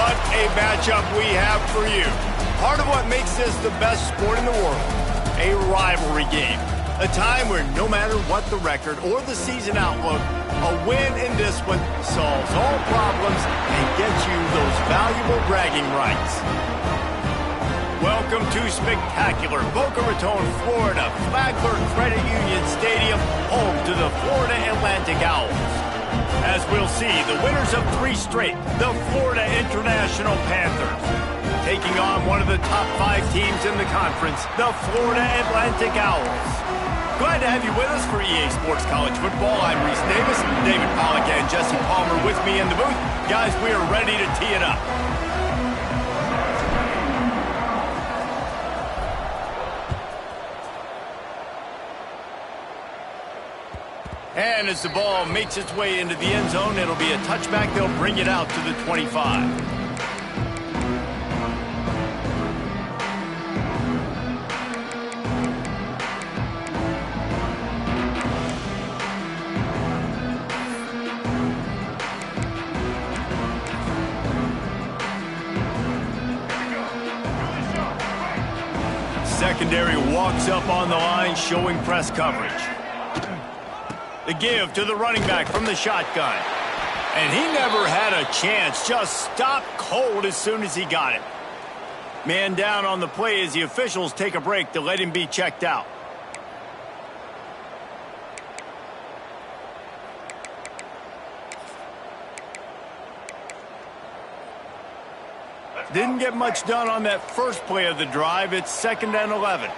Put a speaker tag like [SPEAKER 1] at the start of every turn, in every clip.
[SPEAKER 1] what a matchup we have for you. Part of what makes this the best sport in the world, a rivalry game. A time where no matter what the record or the season outlook, a win in this one solves all problems and gets you those valuable bragging rights. Welcome to spectacular Boca Raton, Florida, Flagler Credit Union Stadium, home to the Florida Atlantic Owls. As we'll see, the winners of 3 straight, the Florida International Panthers, taking on one of the top 5 teams in the conference, the Florida Atlantic Owls. Glad to have you with us for EA Sports College Football. I'm Reese Davis, David Pollack and Jesse Palmer with me in the booth. Guys, we are ready to tee it up. And as the ball makes its way into the end zone, it'll be a touchback. They'll bring it out to the 25. Secondary walks up on the line, showing press coverage. The give to the running back from the shotgun. And he never had a chance, just stopped cold as soon as he got it. Man down on the play as the officials take a break to let him be checked out. Didn't get much done on that first play of the drive. It's 2nd and 11.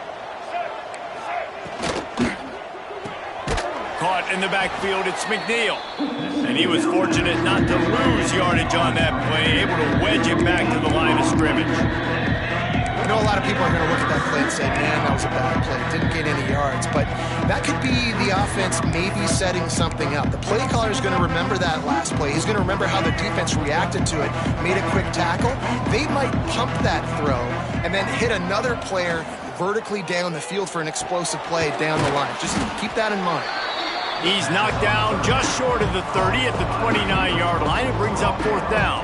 [SPEAKER 1] Caught in the backfield, it's McNeil. And he was fortunate not to lose yardage on that play, able to wedge it back to the line of scrimmage.
[SPEAKER 2] I know a lot of people are going to look at that play and say, man, that was a bad play. Didn't get any yards. But that could be the offense maybe setting something up. The play caller is going to remember that last play. He's going to remember how the defense reacted to it, made a quick tackle. They might pump that throw and then hit another player vertically down the field for an explosive play down the line. Just keep that in mind.
[SPEAKER 1] He's knocked down just short of the 30 at the 29-yard line. It brings up 4th down.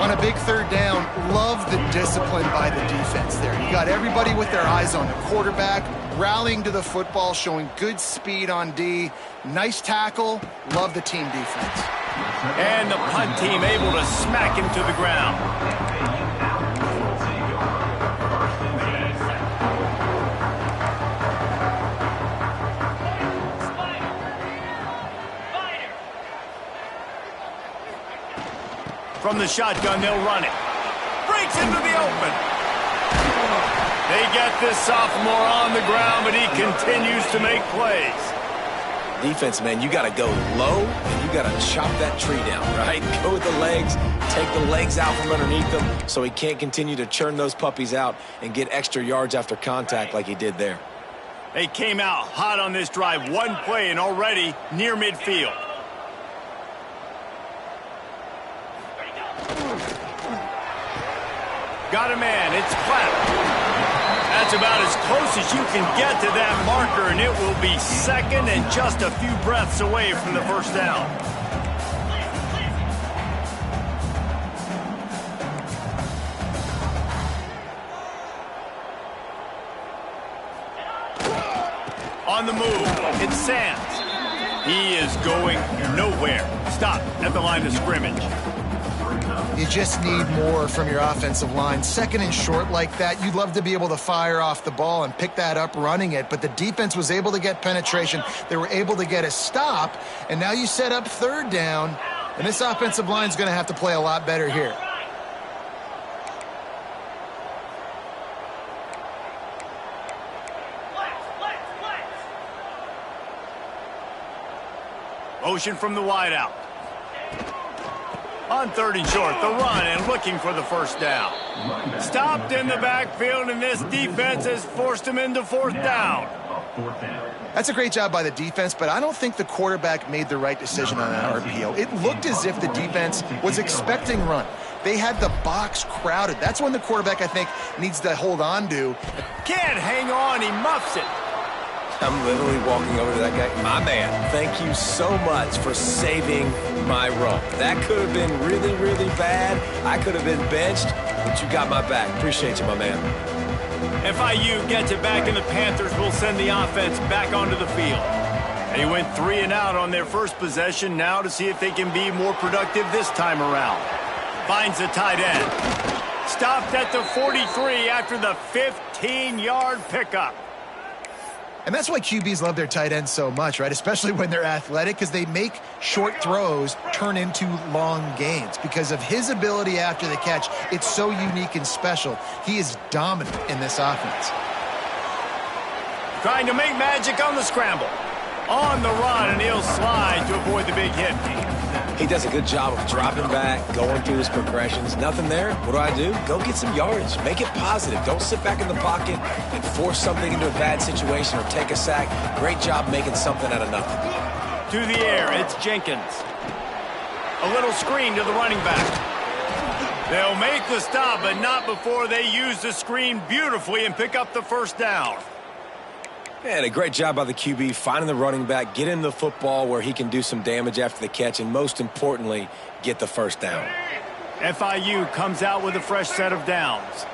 [SPEAKER 2] On a big 3rd down, love the discipline by the defense there. You got everybody with their eyes on the quarterback, rallying to the football, showing good speed on D. Nice tackle. Love the team defense.
[SPEAKER 1] And the punt team able to smack him to the ground. From the shotgun, they'll run it. Breaks into the open. They get this sophomore on the ground, but he continues to make plays.
[SPEAKER 3] Defense, man, you got to go low, and you got to chop that tree down, right? Go with the legs, take the legs out from underneath them so he can't continue to churn those puppies out and get extra yards after contact like he did there.
[SPEAKER 1] They came out hot on this drive. 1 play and already near midfield. Got a man, it's Clapp. That's about as close as you can get to that marker, and it will be 2nd and just a few breaths away from the 1st down. On the move, it's Sands. He is going nowhere. Stop at the line of scrimmage.
[SPEAKER 2] You just need more from your offensive line. 2nd and short like that, you'd love to be able to fire off the ball and pick that up running it, but the defense was able to get penetration. They were able to get a stop, and now you set up 3rd down, and this offensive line is going to have to play a lot better here.
[SPEAKER 1] Motion from the wideout. On 3rd and short, the run and looking for the 1st down. Stopped in the backfield, and this defense has forced him into 4th down.
[SPEAKER 2] That's a great job by the defense, but I don't think the quarterback made the right decision on that RPO. It looked as if the defense was expecting run. They had the box crowded. That's when the quarterback, I think, needs to hold on to.
[SPEAKER 1] Can't hang on. He muffs it.
[SPEAKER 3] I'm literally walking over to that guy. My man, thank you so much for saving my run. That could have been really, really bad. I could have been benched, but you got my back. Appreciate you, my man.
[SPEAKER 1] FIU gets it back, and the Panthers will send the offense back onto the field. They went 3 and out on their first possession, now to see if they can be more productive this time around. Finds the tight end. Stopped at the 43 after the 15-yard pickup.
[SPEAKER 2] And that's why QBs love their tight ends so much, right? Especially when they're athletic, because they make short throws turn into long gains. Because of his ability after the catch, it's so unique and special. He is dominant in this offense.
[SPEAKER 1] Trying to make magic on the scramble. On the run, and he'll slide to avoid the big hit.
[SPEAKER 3] He does a good job of dropping back, going through his progressions. Nothing there. What do? Go get some yardage. Make it positive. Don't sit back in the pocket and force something into a bad situation or take a sack. Great job making something out of nothing.
[SPEAKER 1] To the air, it's Jenkins. A little screen to the running back. They'll make the stop, but not before they use the screen beautifully and pick up the first down.
[SPEAKER 3] And a great job by the QB finding the running back, getting the football where he can do some damage after the catch, and most importantly, get the first down.
[SPEAKER 1] FIU comes out with a fresh set of downs.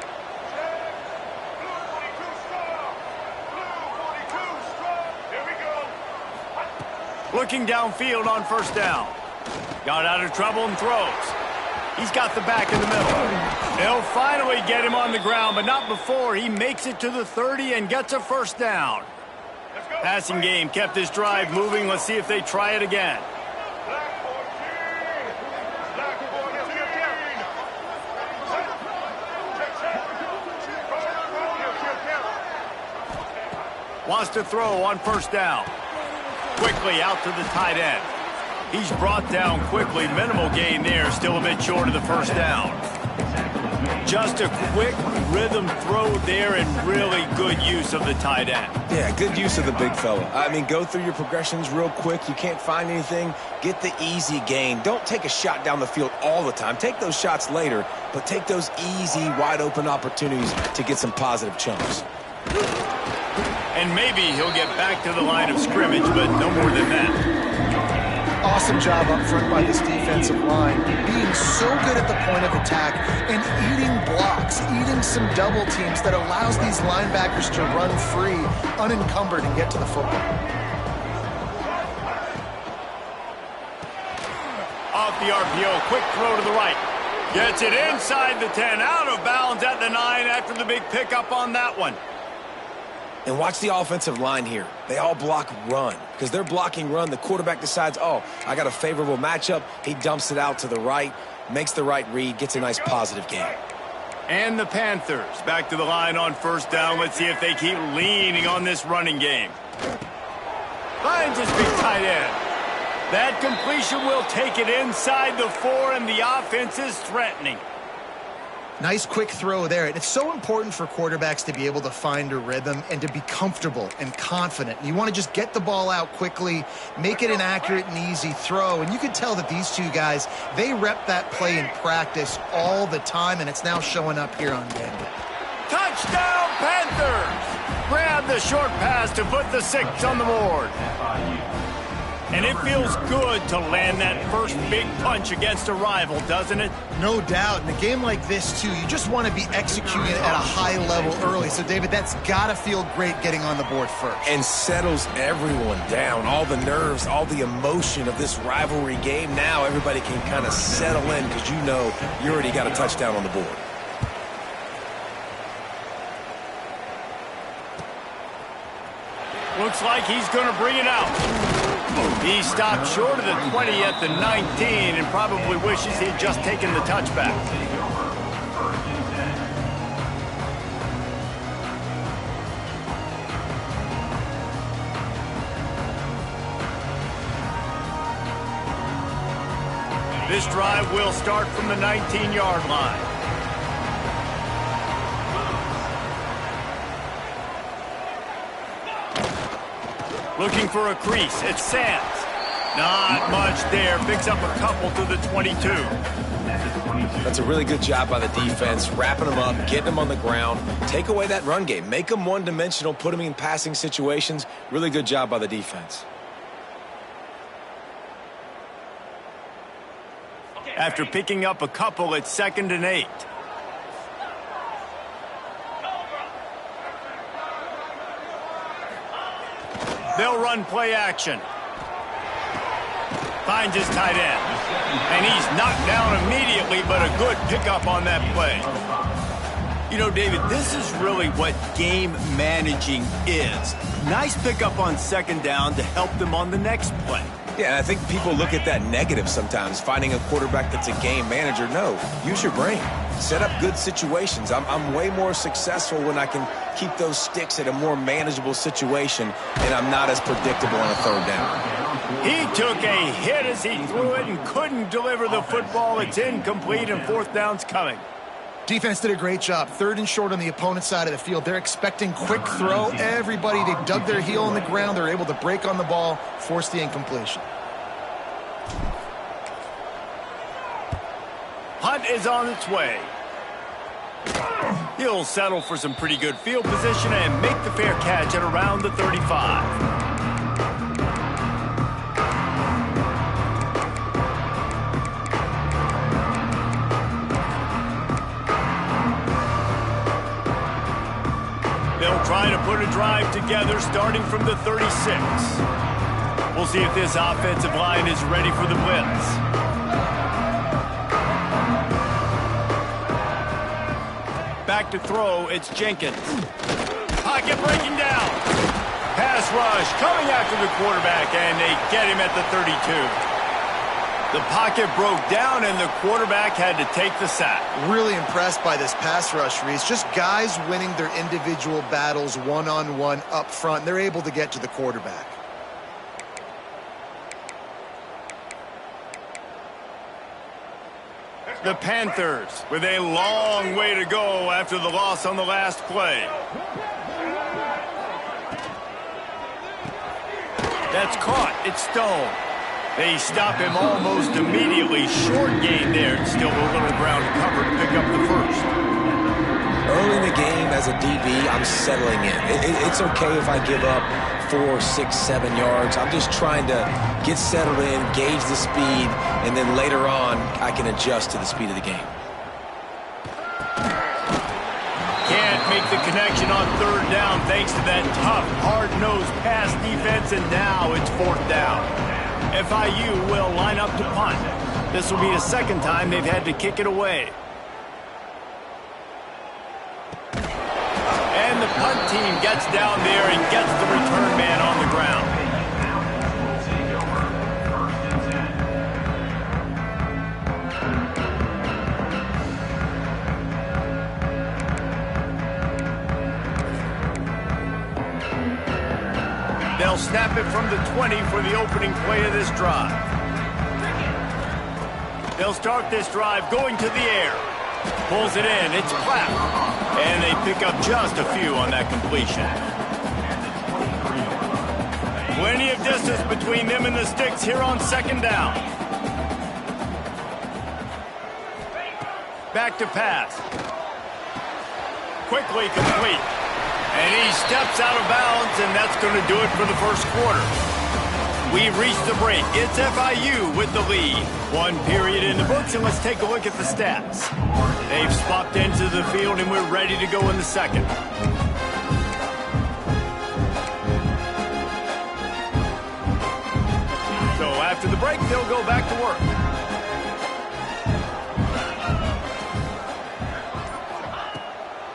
[SPEAKER 1] Looking downfield on first down. Got out of trouble and throws. He's got the back in the middle. They'll finally get him on the ground, but not before he makes it to the 30 and gets a first down. Passing game kept this drive moving. Let's see if they try it again. Wants to throw on first down. Quickly out to the tight end. He's brought down quickly. Minimal gain there. Still a bit short of the first down. Just a quick rhythm throw there and really good use of the tight end.
[SPEAKER 3] Yeah, good use of the big fella. I mean, go through your progressions real quick. You can't find anything. Get the easy gain. Don't take a shot down the field all the time. Take those shots later, but take those easy, wide-open opportunities to get some positive chunks.
[SPEAKER 1] And maybe he'll get back to the line of scrimmage, but no more than that.
[SPEAKER 2] Awesome job up front by this defensive line, being so good at the point of attack and eating blocks, eating some double teams that allows these linebackers to run free, unencumbered, and get to the football.
[SPEAKER 1] Off the RPO, quick throw to the right. Gets it inside the 10, out of bounds at the 9 after the big pickup on that one.
[SPEAKER 3] And watch the offensive line here. They all block run. Because they're blocking run, the quarterback decides, oh, I got a favorable matchup. He dumps it out to the right, makes the right read, gets a nice positive gain.
[SPEAKER 1] And the Panthers back to the line on first down. Let's see if they keep leaning on this running game. Finds his big tight end. That completion will take it inside the 4, and the offense is threatening.
[SPEAKER 2] Nice quick throw there. And it's so important for quarterbacks to be able to find a rhythm and to be comfortable and confident. You want to just get the ball out quickly, make it an accurate and easy throw. And you can tell that these two guys, they rep that play in practice all the time, and it's now showing up here on Gameday.
[SPEAKER 1] Touchdown, Panthers! Grab the short pass to put the 6 on the board. And it feels good to land that first big punch against a rival, doesn't it?
[SPEAKER 2] No doubt. In a game like this, too, you just want to be executing it at a high level early. So, David, that's got to feel great getting on the board first.
[SPEAKER 3] And settles everyone down. All the nerves, all the emotion of this rivalry game. Now everybody can kind of settle in because you know you already got a touchdown on the board.
[SPEAKER 1] Looks like he's going to bring it out. He stopped short of the 20 at the 19 and probably wishes he'd just taken the touchback. This drive will start from the 19-yard line. Looking for a crease. It's Sands. Not much there. Picks up a couple to the 22.
[SPEAKER 3] That's a really good job by the defense, wrapping them up, getting them on the ground. Take away that run game. Make them one-dimensional, put them in passing situations. Really good job by the defense.
[SPEAKER 1] After picking up a couple, it's 2nd and 8. They'll run play action. Finds his tight end. And he's knocked down immediately, but a good pickup on that play. You know, David, this is really what game managing is. Nice pickup on 2nd down to help them on the next play.
[SPEAKER 3] Yeah, and I think people look at that negative sometimes, finding a quarterback that's a game manager. No, use your brain. Set up good situations. I'm way more successful when I can keep those sticks at a more manageable situation, and I'm not as predictable on a 3rd down.
[SPEAKER 1] He took a hit as he threw it and couldn't deliver the football. It's incomplete, and 4th down's coming.
[SPEAKER 2] Defense did a great job. 3rd and short on the opponent's side of the field. They're expecting quick throw. Everybody, they dug their heel in the ground. They're able to break on the ball, force the incompletion.
[SPEAKER 1] Hunt is on its way. He'll settle for some pretty good field position and make the fair catch at around the 35. They'll try to put a drive together starting from the 36. We'll see if this offensive line is ready for the blitz. Back to throw, it's Jenkins. Pocket breaking down. Pass rush coming after the quarterback, and they get him at the 32. The pocket broke down, and the quarterback had to take the sack.
[SPEAKER 2] Really impressed by this pass rush, Reese. Just guys winning their individual battles one-on-one up front. They're able to get to the quarterback.
[SPEAKER 1] The Panthers with a long way to go after the loss on the last play. That's caught. It's Stone. They stop him almost immediately. Short gain there. Still a little ground cover to pick up the first.
[SPEAKER 3] Early in the game as a DB, I'm settling in. It's okay if I give up 4, 6, 7 yards. I'm just trying to get settled in, gauge the speed, and then later on, I can adjust to the speed of the game.
[SPEAKER 1] Can't make the connection on 3rd down thanks to that tough, hard-nosed pass defense, and now it's 4th down. FIU will line up to punt. This will be the 2nd time they've had to kick it away. And the punt team gets down there and gets the return man on the ground. They'll snap it from the 20 for the opening play of this drive. They'll start this drive going to the air. Pulls it in. It's Clapp. And they pick up just a few on that completion. Plenty of distance between them and the sticks here on 2nd down. Back to pass. Quickly complete. And he steps out of bounds, and that's going to do it for the first quarter. We've reached the break. It's FIU with the lead. 1 period in the books, and let's take a look at the stats. They've swapped into the field, and we're ready to go in the 2nd. So after the break, they'll go back to work.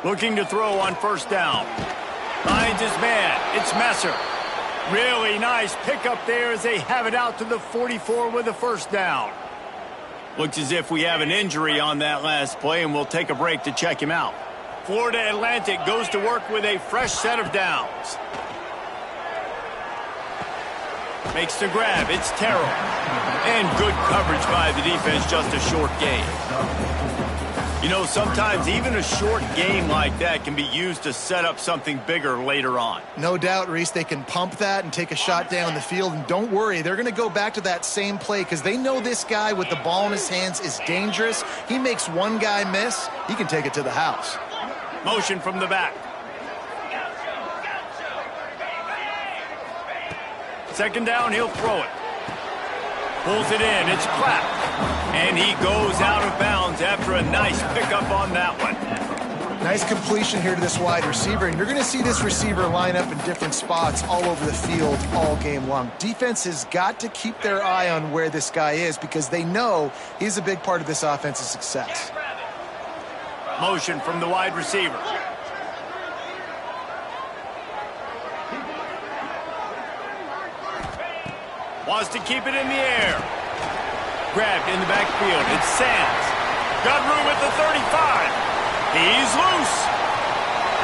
[SPEAKER 1] Looking to throw on 1st down. Finds his man. It's Messer. Really nice pickup there as they have it out to the 44 with a 1st down. Looks as if we have an injury on that last play, and we'll take a break to check him out. Florida Atlantic goes to work with a fresh set of downs. Makes the grab. It's Terrell. And good coverage by the defense, just a short gain. You know, sometimes even a short game like that can be used to set up something bigger later on.
[SPEAKER 2] No doubt, Reese, they can pump that and take a shot down the field. And don't worry, they're going to go back to that same play because they know this guy with the ball in his hands is dangerous. He makes one guy miss, he can take it to the house.
[SPEAKER 1] Motion from the back. Second down, he'll throw it. Pulls it in, it's clapped. And he goes out of bounds after a nice pickup on that one.
[SPEAKER 2] Nice completion here to this wide receiver, and you're going to see this receiver line up in different spots all over the field all game long. Defense has got to keep their eye on where this guy is because they know he's a big part of this offense's success.
[SPEAKER 1] Motion from the wide receiver. Wants to keep it in the air. Grabbed in the backfield. It's Sands. Got room at the 35. He's loose.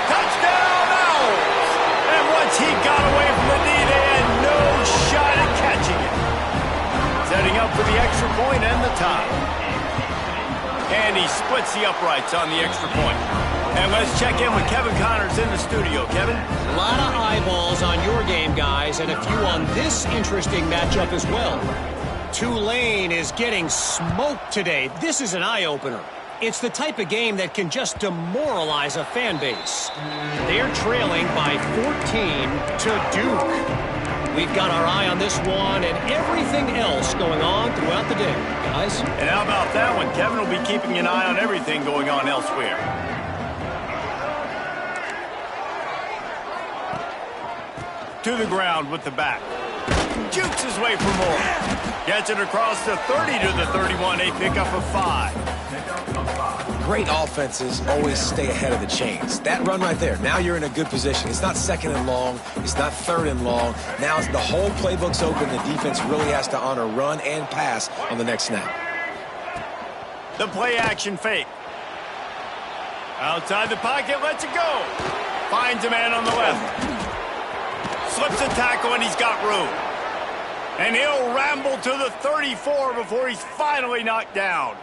[SPEAKER 1] Touchdown, Owls! And once he got away from the D, they had no shot at catching it. Setting up for the extra point and the tie. And he splits the uprights on the extra point. And let's check in with Kevin Connors in the studio. Kevin?
[SPEAKER 4] A lot of eyeballs on your game, guys, and a few on this interesting matchup as well. Tulane is getting smoked today. This is an eye-opener. It's the type of game that can just demoralize a fan base. They're trailing by 14 to Duke. We've got our eye on this one and everything else going on throughout the day, guys.
[SPEAKER 1] And how about that one? Kevin will be keeping an eye on everything going on elsewhere. To the ground with the back. Jukes his way for more. Gets it across the 30 to the 31. A pickup of 5.
[SPEAKER 3] Great offenses always stay ahead of the chains. That run right there, now you're in a good position. It's not second and long. It's not third and long. Now the whole playbook's open. The defense really has to honor run and pass on the next snap.
[SPEAKER 1] The play action fake. Outside the pocket, lets it go. Finds a man on the left. Slips a tackle, and he's got room. And he'll ramble to the 34 before he's finally knocked down.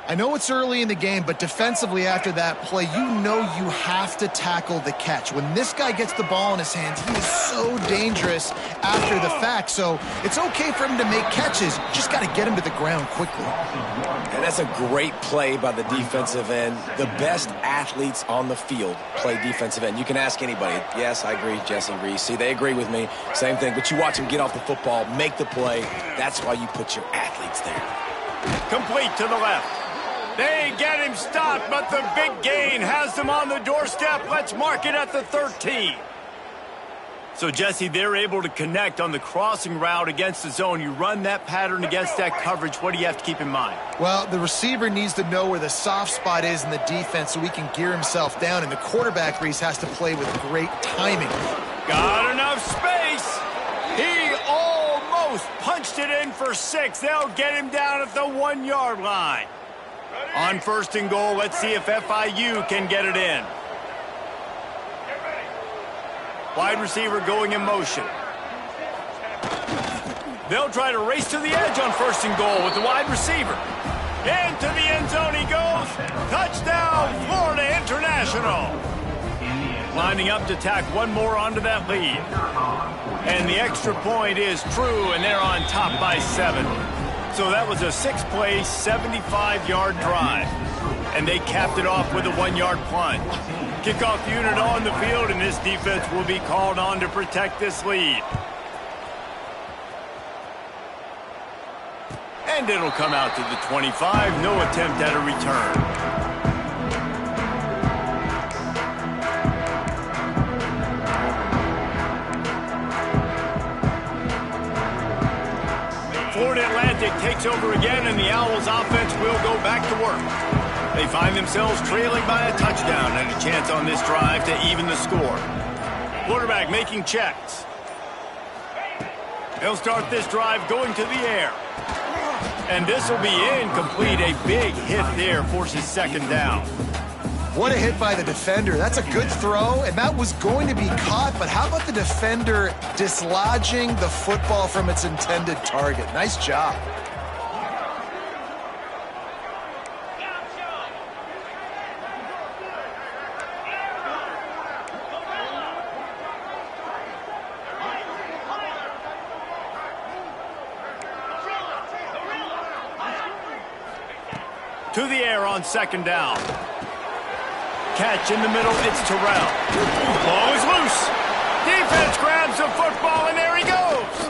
[SPEAKER 2] I know it's early in the game, but defensively after that play, you know you have to tackle the catch. When this guy gets the ball in his hands, he is so dangerous after the fact. So it's okay for him to make catches. Just got to get him to the ground quickly.
[SPEAKER 3] And that's a great play by the defensive end. The best athletes on the field play defensive end. You can ask anybody. Yes, I agree, Jesse, Reese. See, they agree with me. Same thing. But you watch them get off the football, make the play. That's why you put your athletes there.
[SPEAKER 1] Complete to the left. They get him stopped, but the big gain has them on the doorstep. Let's mark it at the 13. So, Jesse, they're able to connect on the crossing route against the zone. You run that pattern against that coverage. What do you have to keep in mind?
[SPEAKER 2] Well, the receiver needs to know where the soft spot is in the defense so he can gear himself down, and the quarterback, Reese, has to play with great timing.
[SPEAKER 1] Got enough space. He almost punched it in for 6. They'll get him down at the 1-yard line. On first and goal, let's see if FIU can get it in. Wide receiver going in motion. They'll try to race to the edge on first and goal with the wide receiver. Into the end zone he goes. Touchdown, Florida International. Lining up to tack one more onto that lead. And the extra point is true, and they're on top by 7. So that was a 6-play, 75-yard drive. And they capped it off with a 1-yard plunge. Kickoff unit on the field, and this defense will be called on to protect this lead. And it'll come out to the 25. No attempt at a return. Florida Atlantic takes over again, and the Owls offense will go back to work. They find themselves trailing by a touchdown and a chance on this drive to even the score. Quarterback making checks. They'll start this drive going to the air. And this will be incomplete. A big hit there forces second down.
[SPEAKER 2] What a hit by the defender. That's a good throw, and that was going to be caught, but how about the defender dislodging the football from its intended target? Nice job.
[SPEAKER 1] To the air on second down. Catch in the middle, it's Terrell. Ball is loose. Defense grabs the football, and there he goes.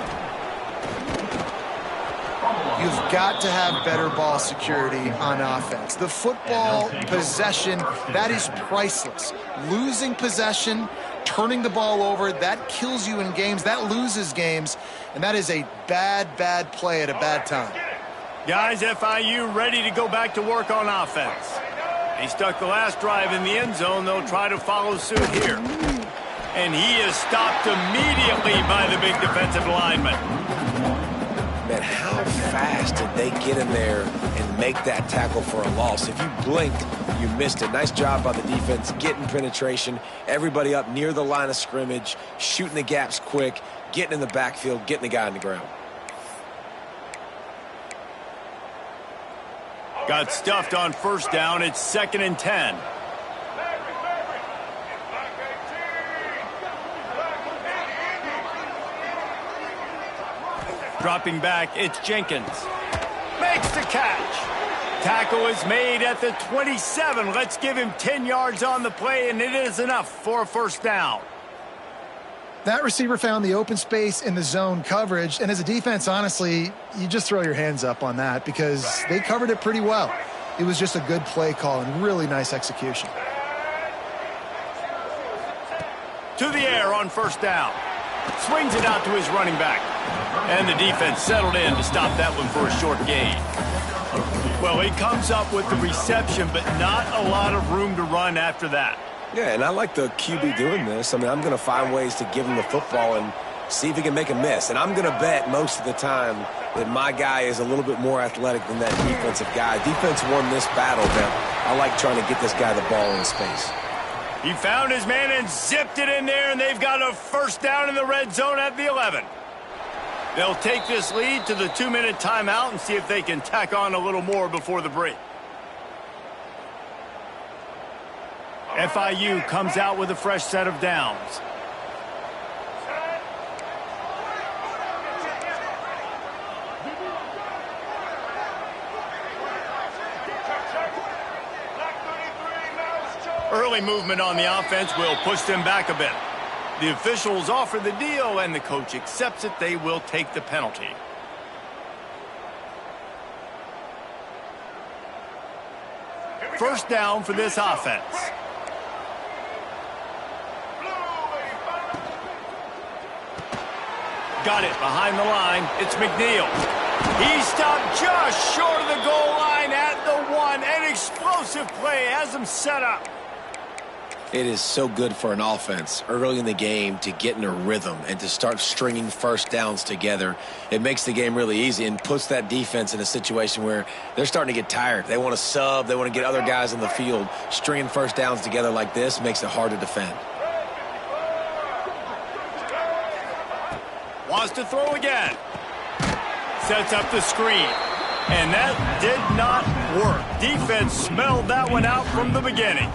[SPEAKER 2] You've got to have better ball security on offense. The football possession, that is priceless. Losing possession, turning the ball over, that kills you in games, that loses games, and that is a bad, bad play at a bad time.
[SPEAKER 1] Guys, FIU ready to go back to work on offense. He stuck the last drive in the end zone. They'll try to follow suit here. And he is stopped immediately by the big defensive lineman.
[SPEAKER 3] Man, how fast did they get in there and make that tackle for a loss? If you blinked, you missed it. Nice job by the defense, getting penetration, everybody up near the line of scrimmage, shooting the gaps quick, getting in the backfield, getting the guy on the ground.
[SPEAKER 1] Got stuffed on first down. It's 2nd and 10. Dropping back, it's Jenkins. Makes the catch. Tackle is made at the 27. Let's give him 10 yards on the play, and it is enough for a first down.
[SPEAKER 2] That receiver found the open space in the zone coverage, and as a defense, honestly, you just throw your hands up on that because they covered it pretty well. It was just a good play call and really nice execution.
[SPEAKER 1] To the air on first down. Swings it out to his running back. And the defense settled in to stop that one for a short gain. Well, he comes up with the reception, but not a lot of room to run after that.
[SPEAKER 3] Yeah, and I like the QB doing this. I mean, I'm going to find ways to give him the football and see if he can make a miss. And I'm going to bet most of the time that my guy is a little bit more athletic than that defensive guy. Defense won this battle, but I like trying to get this guy the ball in space.
[SPEAKER 1] He found his man and zipped it in there, and they've got a first down in the red zone at the 11. They'll take this lead to the 2-minute timeout and see if they can tack on a little more before the break. FIU comes out with a fresh set of downs. Early movement on the offense will push them back a bit. The officials offer the deal, and the coach accepts it. They will take the penalty. First down for this offense. Got it behind the line. It's McNeil. He stopped just short of the goal line at the 1. An explosive play has him set up.
[SPEAKER 3] It is so good for an offense early in the game to get in a rhythm and to start stringing first downs together. It makes the game really easy and puts that defense in a situation where they're starting to get tired. They want to sub. They want to get other guys in the field. Stringing first downs together like this makes it hard to defend.
[SPEAKER 1] Wants to throw again. Sets up the screen. And that did not work. Defense smelled that one out from the beginning.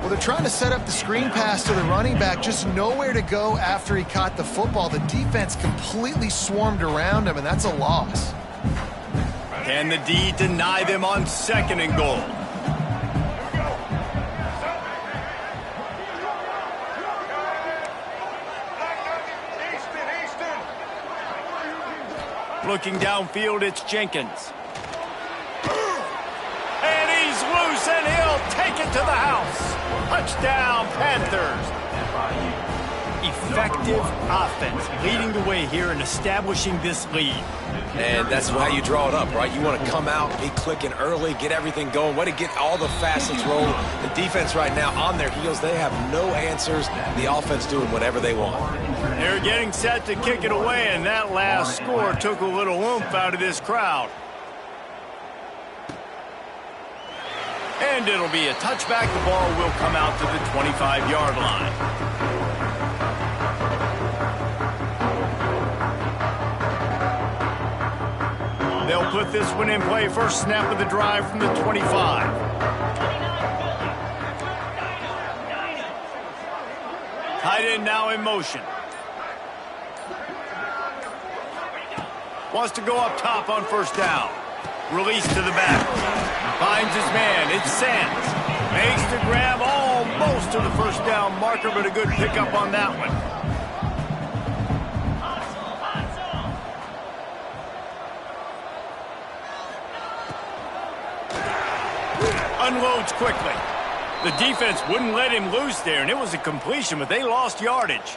[SPEAKER 2] Well, they're trying to set up the screen pass to the running back, just nowhere to go after he caught the football. The defense completely swarmed around him, and that's a loss.
[SPEAKER 1] Can the D deny them on 2nd and goal? Looking downfield, it's Jenkins. And he's loose, and he'll take it to the house. Touchdown, Panthers. Effective offense leading the way here and establishing this lead.
[SPEAKER 3] And that's how you draw it up, right? You want to come out, be clicking early, get everything going, way to get all the facets rolling. The defense right now on their heels, they have no answers. The offense doing whatever they want.
[SPEAKER 1] They're getting set to kick it away, and that last score took a little oomph out of this crowd. And it'll be a touchback. The ball will come out to the 25-yard line. They'll put this one in play. First snap of the drive from the 25. Tight end now in motion. Wants to go up top on first down. Release to the back. Finds his man. It's Sands. Makes the grab almost to the first down marker, but a good pickup on that one. Unloads quickly. The defense wouldn't let him loose there, and it was a completion, but they lost yardage.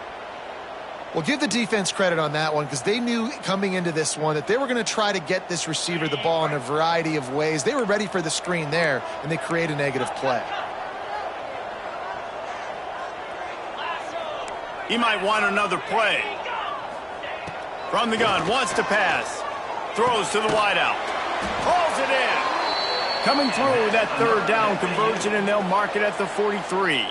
[SPEAKER 2] Well, give the defense credit on that one because they knew coming into this one that they were going to try to get this receiver the ball in a variety of ways. They were ready for the screen there, and they create a negative play.
[SPEAKER 1] He might want another play. From the gun, wants to pass. Throws to the wideout. Hauls it in. Coming through with that third down conversion, and they'll mark it at the 43.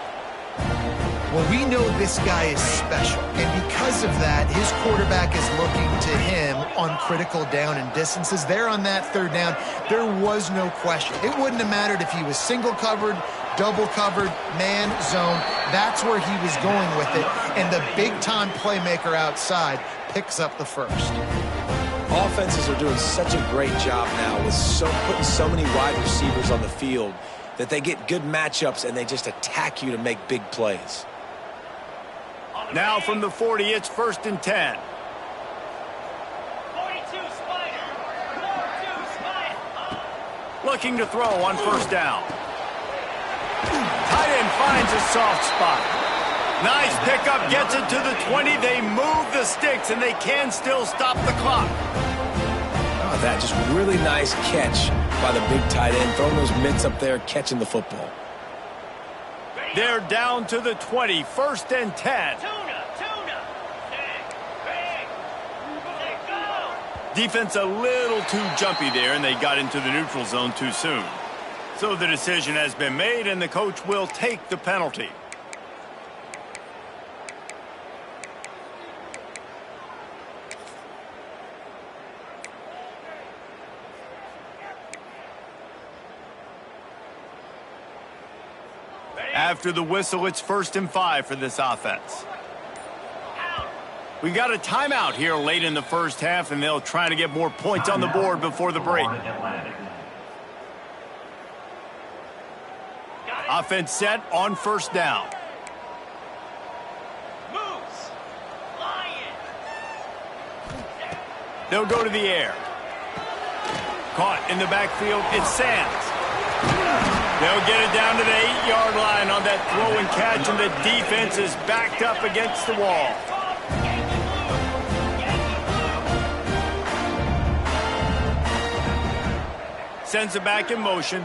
[SPEAKER 2] Well, we know this guy is special, and because of that, his quarterback is looking to him on critical down and distances. There on that third down, there was no question. It wouldn't have mattered if he was single covered, double covered, man, zone. That's where he was going with it, and the big-time playmaker outside picks up the first.
[SPEAKER 3] Offenses are doing such a great job now with putting so many wide receivers on the field that they get good matchups and they just attack you to make big plays.
[SPEAKER 1] Now from the 40, it's 1st and 10.
[SPEAKER 5] 42 Spider. 42 Spider.
[SPEAKER 1] Looking to throw on first down. Tight end finds a soft spot. Nice pickup, gets it to the 20. They move the sticks, and they can still stop the clock.
[SPEAKER 3] Oh, that just really nice catch by the big tight end, throwing those mitts up there, catching the football.
[SPEAKER 1] They're down to the 20, 1st and 10. Defense a little too jumpy there, and they got into the neutral zone too soon. So the decision has been made, and the coach will take the penalty. After the whistle, it's 1st and 5 for this offense. We got a timeout here late in the first half, and they'll try to get more points on the board before the break. Offense set on first down.
[SPEAKER 5] Moves. Lion.
[SPEAKER 1] They'll go to the air. Caught in the backfield, it's Sands. They'll get it down to the 8-yard line on that throw and catch, and the defense is backed up against the wall. Sends it back in motion.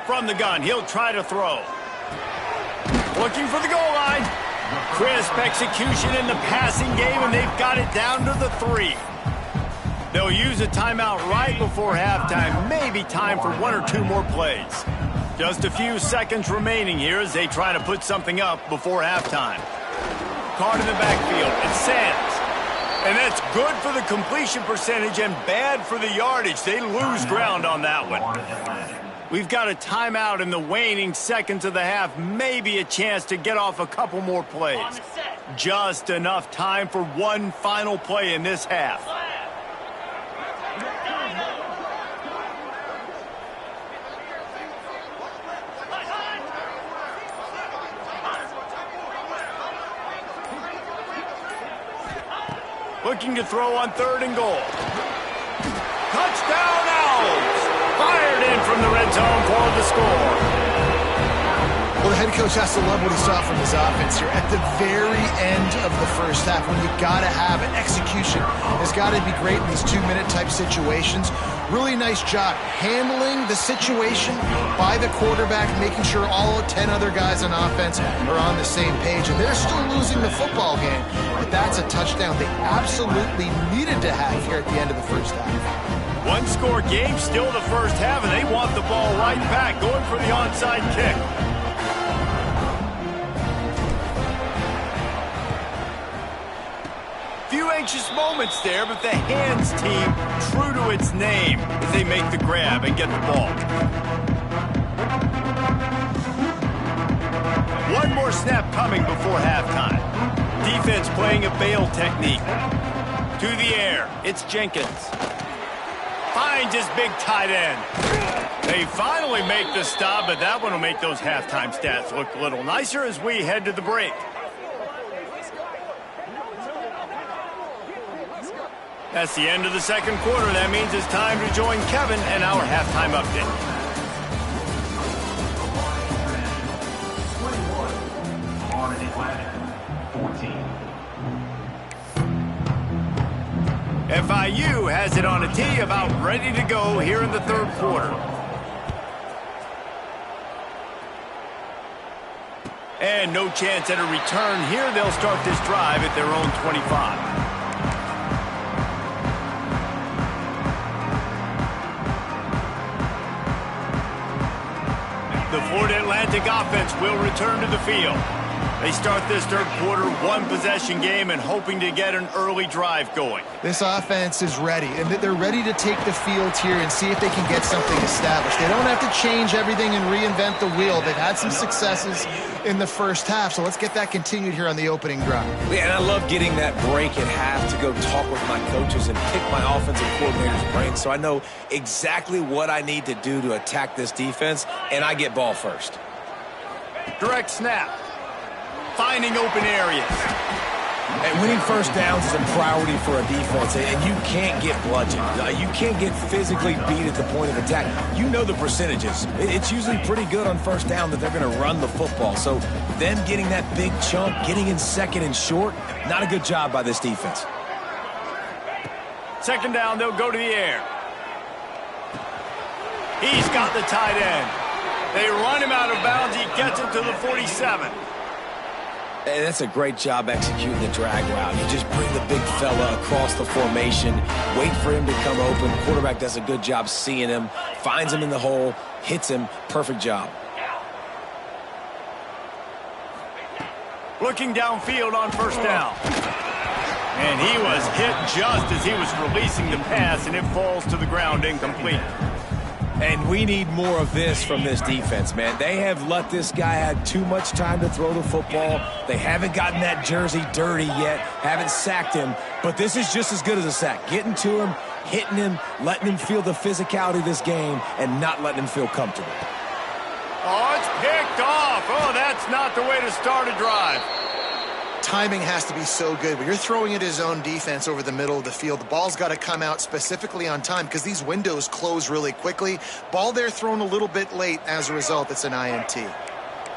[SPEAKER 1] From the gun, he'll try to throw. Looking for the goal line. Crisp execution in the passing game, and they've got it down to the 3. They'll use a timeout right before halftime. Maybe time for 1 or 2 more plays. Just a few seconds remaining here as they try to put something up before halftime. Caught in the backfield. It's Sands. And that's good for the completion percentage and bad for the yardage. They lose ground on that one. We've got a timeout in the waning seconds of the half. Maybe a chance to get off a couple more plays. Just enough time for one final play in this half. Looking to throw on 3rd and goal. Touchdown Owls! Fired in from the red zone for the score.
[SPEAKER 2] Well, the head coach has to love what he saw from his offense here at the very end of the first half when you got to have it. Execution has got to be great in these 2-minute type situations. Really nice job handling the situation by the quarterback, making sure all 10 other guys on offense are on the same page. And they're still losing the football game, but that's a touchdown they absolutely needed to have here at the end of the first half.
[SPEAKER 1] One-score game, still the first half, and they want the ball right back, going for the onside kick. Few anxious moments there, but the hands team true to its name as they make the grab and get the ball. One more snap coming before halftime. Defense playing a bail technique. To the air, it's Jenkins. Finds his big tight end. They finally make the stop, but that one will make those halftime stats look a little nicer as we head to the break. That's the end of the second quarter. That means it's time to join Kevin and our halftime update. FIU has it on a tee, about ready to go here in the third quarter. And no chance at a return here. They'll start this drive at their own 25. The Florida Atlantic offense will return to the field. They start this third quarter one-possession game and hoping to get an early drive going.
[SPEAKER 2] This offense is ready, and they're ready to take the field here and see if they can get something established. They don't have to change everything and reinvent the wheel. They've had some successes in the first half, so let's get that continued here on the opening drive.
[SPEAKER 3] Yeah, and I love getting that break at half to go talk with my coaches and pick my offensive coordinator's brain so I know exactly what I need to do to attack this defense, and I get ball first.
[SPEAKER 1] Direct snap. Finding open areas.
[SPEAKER 3] And winning first downs is a priority for a defense, and you can't get bludgeoned. You can't get physically beat at the point of attack. You know the percentages. It's usually pretty good on first down that they're going to run the football. So them getting that big chunk, getting in second and short, not a good job by this defense.
[SPEAKER 1] Second down, they'll go to the air. He's got the tight end. They run him out of bounds. He gets it to the 47.
[SPEAKER 3] And that's a great job executing the drag route. You just bring the big fella across the formation, wait for him to come open. Quarterback does a good job seeing him, finds him in the hole, hits him. Perfect job.
[SPEAKER 1] Looking downfield on first down. And he was hit just as he was releasing the pass, and it falls to the ground incomplete.
[SPEAKER 3] And we need more of this from this defense, man. They have let this guy have too much time to throw the football. They haven't gotten that jersey dirty yet, haven't sacked him. But this is just as good as a sack. Getting to him, hitting him, letting him feel the physicality of this game, and not letting him feel comfortable.
[SPEAKER 1] Oh, it's picked off. Oh, that's not the way to start a drive.
[SPEAKER 2] Timing has to be so good. When you're throwing at his own defense over the middle of the field, the ball's got to come out specifically on time because these windows close really quickly. Ball there thrown a little bit late. As a result, it's an INT.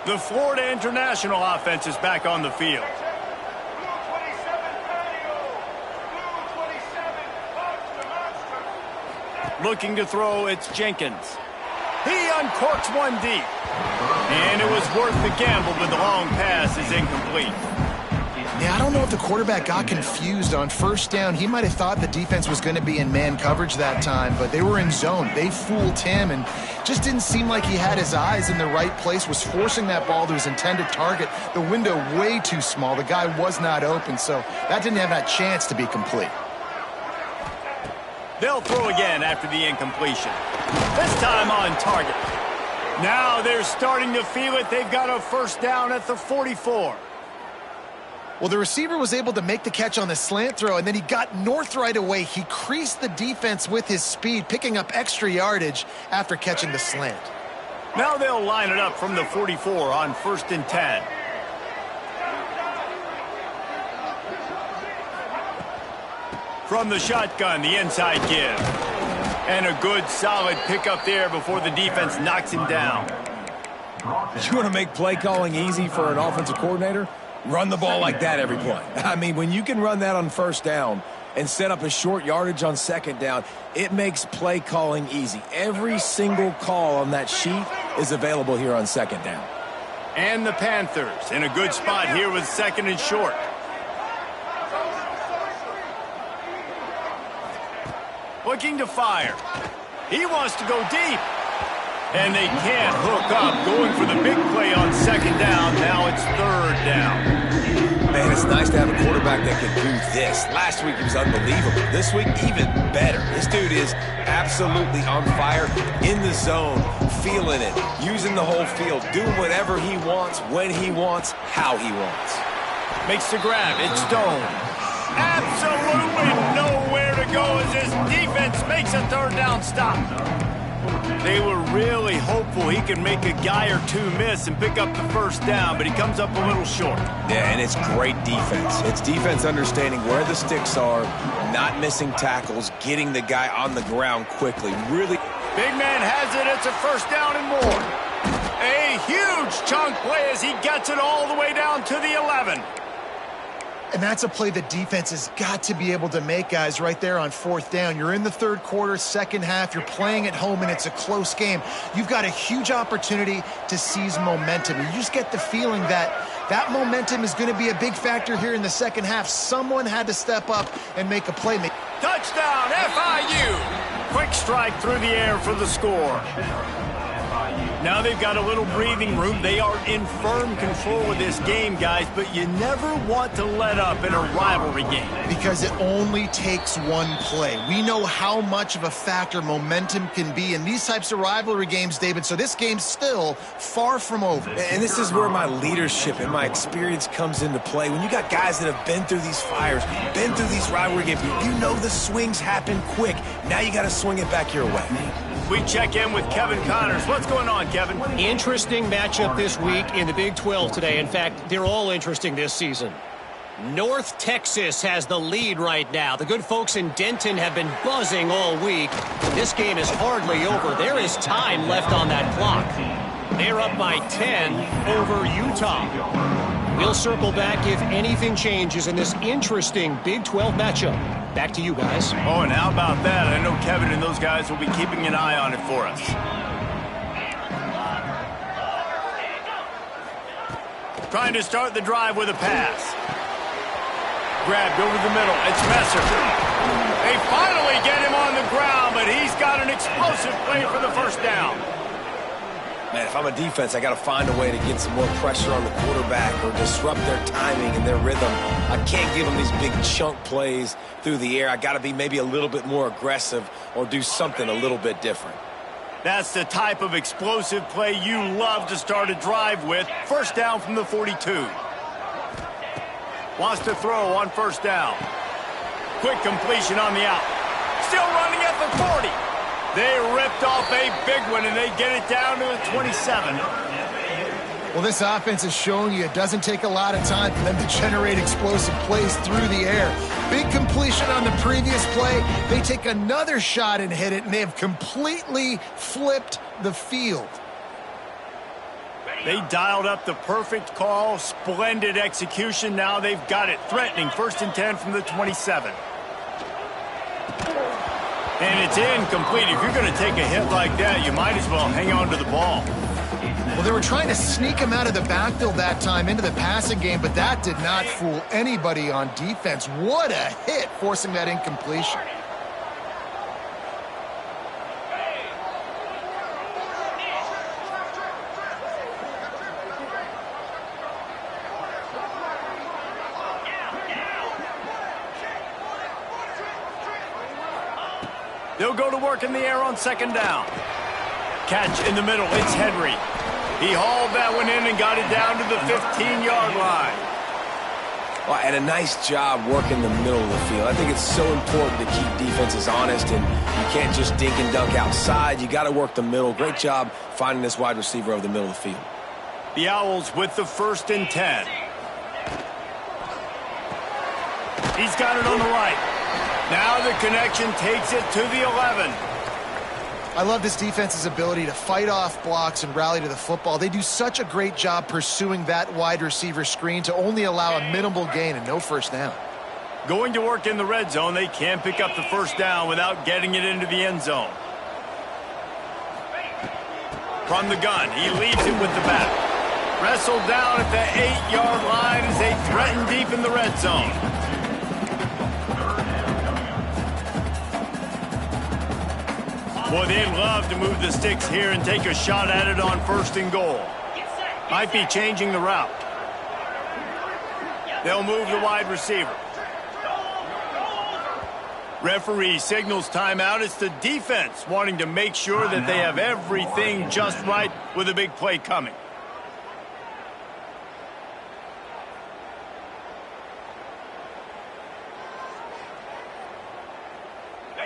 [SPEAKER 1] The Florida International offense is back on the field. Looking to throw, it's Jenkins. He uncorks one deep. And it was worth the gamble, but the long pass is incomplete.
[SPEAKER 2] Yeah, I don't know if the quarterback got confused on first down. He might have thought the defense was going to be in man coverage that time, but they were in zone. They fooled him and just didn't seem like he had his eyes in the right place, was forcing that ball to his intended target. The window way too small. The guy was not open, so that didn't have that chance to be complete.
[SPEAKER 1] They'll throw again after the incompletion. This time on target. Now they're starting to feel it. They've got a first down at the 44.
[SPEAKER 2] Well, the receiver was able to make the catch on the slant throw, and then he got north right away. He creased the defense with his speed, picking up extra yardage after catching the slant.
[SPEAKER 1] Now they'll line it up from the 44 on 1st and 10. From the shotgun, the inside give. And a good, solid pickup there before the defense knocks him down.
[SPEAKER 3] You want to make play calling easy for an offensive coordinator? Run the ball like that every play. I mean, when you can run that on first down and set up a short yardage on second down, it makes play calling easy. Every single call on that sheet is available here on second down.
[SPEAKER 1] And the Panthers in a good spot here with second and short. Looking to fire. He wants to go deep. And they can't hook up, going for the big play on second down. Now it's third down.
[SPEAKER 3] Man, it's nice to have a quarterback that can do this. Last week he was unbelievable. This week, even better. This dude is absolutely on fire, in the zone, feeling it, using the whole field, doing whatever he wants, when he wants, how he wants.
[SPEAKER 1] Makes the grab. It's Stone. Absolutely nowhere to go as his defense makes a third down stop. They were really hopeful he could make a guy or two miss and pick up the first down, but he comes up a little short.
[SPEAKER 3] Yeah, and it's great defense. It's defense understanding where the sticks are, not missing tackles, getting the guy on the ground quickly. Really.
[SPEAKER 1] Big man has it. It's a first down and more. A huge chunk play as he gets it all the way down to the 11.
[SPEAKER 2] And that's a play the defense has got to be able to make, guys, right there on fourth down. You're in the third quarter, second half. You're playing at home, and it's a close game. You've got a huge opportunity to seize momentum. You just get the feeling that that momentum is going to be a big factor here in the second half. Someone had to step up and make a play.
[SPEAKER 1] Touchdown, FIU. Quick strike through the air for the score. Now they've got a little breathing room. They are in firm control of this game, guys, but you never want to let up in a rivalry game.
[SPEAKER 2] Because it only takes one play. We know how much of a factor momentum can be in these types of rivalry games, David, so this game's still far from over.
[SPEAKER 3] And this is where my leadership and my experience comes into play. When you got guys that have been through these fires, been through these rivalry games, you know the swings happen quick. Now you got to swing it back your way.
[SPEAKER 1] We check in with Kevin Connors. What's going on, Kevin?
[SPEAKER 4] Interesting matchup this week in the Big 12 today. In fact, they're all interesting this season. North Texas has the lead right now. The good folks in Denton have been buzzing all week. This game is hardly over. There is time left on that clock. They're up by 10 over Utah. We'll circle back if anything changes in this interesting Big 12 matchup. Back to you guys.
[SPEAKER 1] Oh, and how about that? I know Kevin and those guys will be keeping an eye on it for us. Trying to start the drive with a pass. Grabbed over the middle. It's Messer. They finally get him on the ground, but he's got an explosive play for the first down.
[SPEAKER 3] Man, if I'm a defense, I got to find a way to get some more pressure on the quarterback or disrupt their timing and their rhythm. I can't give them these big chunk plays through the air. I got to be maybe a little bit more aggressive or do something a little bit different.
[SPEAKER 1] That's the type of explosive play you love to start a drive with. First down from the 42. Wants to throw on first down. Quick completion on the out. Still running at the 40. They ripped off a big one, and they get it down to the 27.
[SPEAKER 2] Well, this offense is showing you it doesn't take a lot of time for them to generate explosive plays through the air. Big completion on the previous play. They take another shot and hit it, and they have completely flipped the field.
[SPEAKER 1] They dialed up the perfect call, splendid execution. Now they've got it threatening. First and 10 from the 27. And it's incomplete. If you're going to take a hit like that, you might as well hang on to the ball.
[SPEAKER 2] Well, they were trying to sneak him out of the backfield that time into the passing game, but that did not fool anybody on defense. What a hit, forcing that incompletion.
[SPEAKER 1] They'll go to work in the air on second down. Catch in the middle. It's Henry. He hauled that one in and got it down to the 15-yard line.
[SPEAKER 3] Well, and a nice job working the middle of the field. I think it's so important to keep defenses honest, and you can't just dink and dunk outside. You got to work the middle. Great job finding this wide receiver over the middle of the field.
[SPEAKER 1] The Owls with the first and 10. He's got it on the right. Now the connection takes it to the 11.
[SPEAKER 2] I love this defense's ability to fight off blocks and rally to the football. They do such a great job pursuing that wide receiver screen to only allow a minimal gain and no first down.
[SPEAKER 1] Going to work in the red zone. They can't pick up the first down without getting it into the end zone. From the gun, he leads it with the back. Wrestled down at the 8-yard line as they threaten deep in the red zone. Boy, they'd love to move the sticks here and take a shot at it on first and goal. Might be changing the route. They'll move the wide receiver. Referee signals timeout. It's the defense wanting to make sure that they have everything just right with a big play coming.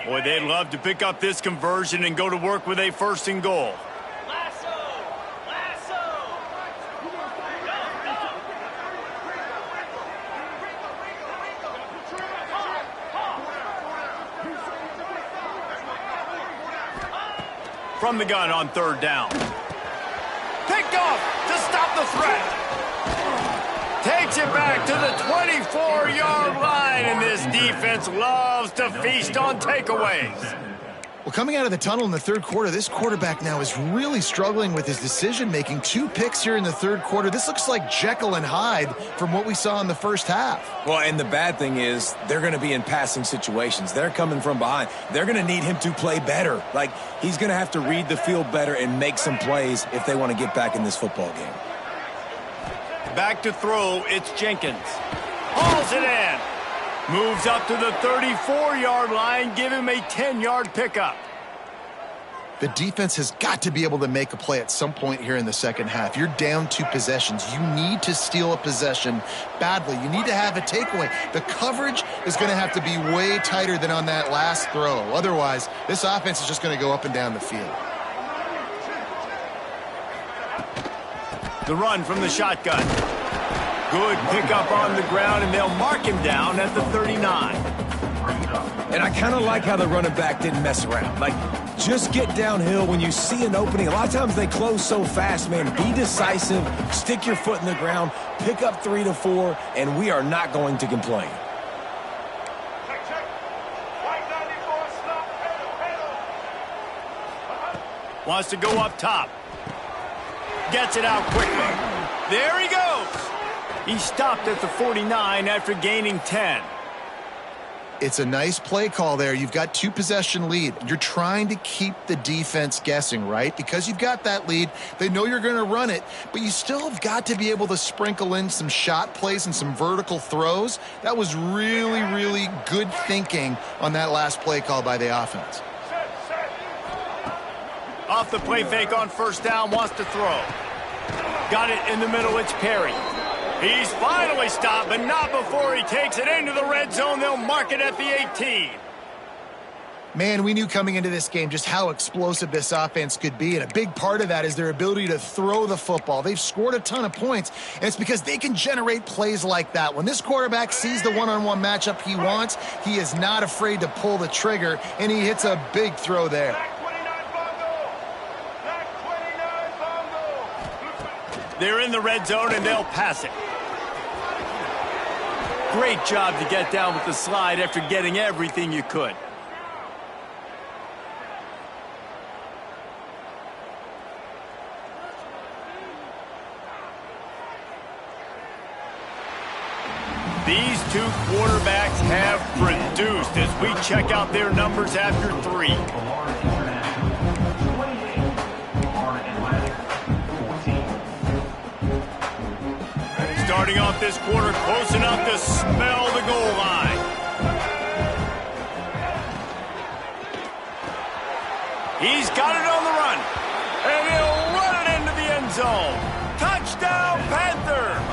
[SPEAKER 1] Boy, they'd love to pick up this conversion and go to work with a 1st and goal.
[SPEAKER 5] Lasso! Lasso!
[SPEAKER 1] From the gun on 3rd down. Picked off to stop the threat. Takes it back to the 24-yard line, and this defense loves to feast on takeaways.
[SPEAKER 2] Well, coming out of the tunnel in the 3rd quarter, this quarterback now is really struggling with his decision-making. 2 picks here in the 3rd quarter. This looks like Jekyll and Hyde from what we saw in the 1st half.
[SPEAKER 3] Well, and the bad thing is they're going to be in passing situations. They're coming from behind. They're going to need him to play better. Like, he's going to have to read the field better and make some plays if they want to get back in this football game.
[SPEAKER 1] Back to throw, it's Jenkins. Hauls it in. Moves up to the 34-yard line, give him a 10-yard pickup.
[SPEAKER 2] The defense has got to be able to make a play at some point here in the 2nd half. You're down 2 possessions. You need to steal a possession badly. You need to have a takeaway. The coverage is going to have to be way tighter than on that last throw. Otherwise, this offense is just going to go up and down the field.
[SPEAKER 1] The run from the shotgun. Good pickup on the ground, and they'll mark him down at the 39.
[SPEAKER 3] And I kind of like how the running back didn't mess around. Like, just get downhill when you see an opening. A lot of times they close so fast, man. Be decisive, stick your foot in the ground, pick up 3 to 4, and we are not going to complain.
[SPEAKER 1] Wants to go up top. Gets it out quickly. There he goes. He stopped at the 49 after gaining 10.
[SPEAKER 2] It's a nice play call there. You've got 2 possession lead. You're trying to keep the defense guessing, right? Because you've got that lead. They know you're going to run it, but you still have got to be able to sprinkle in some shot plays and some vertical throws. That was really, really good thinking on that last play call by the offense.
[SPEAKER 1] Off the play fake on 1st down, wants to throw. Got it in the middle, it's Perry. He's finally stopped, but not before he takes it into the red zone. They'll mark it at the 18.
[SPEAKER 2] Man, we knew coming into this game just how explosive this offense could be, and a big part of that is their ability to throw the football. They've scored a ton of points, and it's because they can generate plays like that. When this quarterback sees the one-on-one matchup he wants, he is not afraid to pull the trigger, and he hits a big throw there.
[SPEAKER 1] They're in the red zone, and they'll pass it. Great job to get down with the slide after getting everything you could. These 2 quarterbacks have produced as we check out their numbers after 3. Starting off this quarter, close enough to smell the goal line. He's got it on the run, and he'll run it into the end zone. Touchdown, Panthers!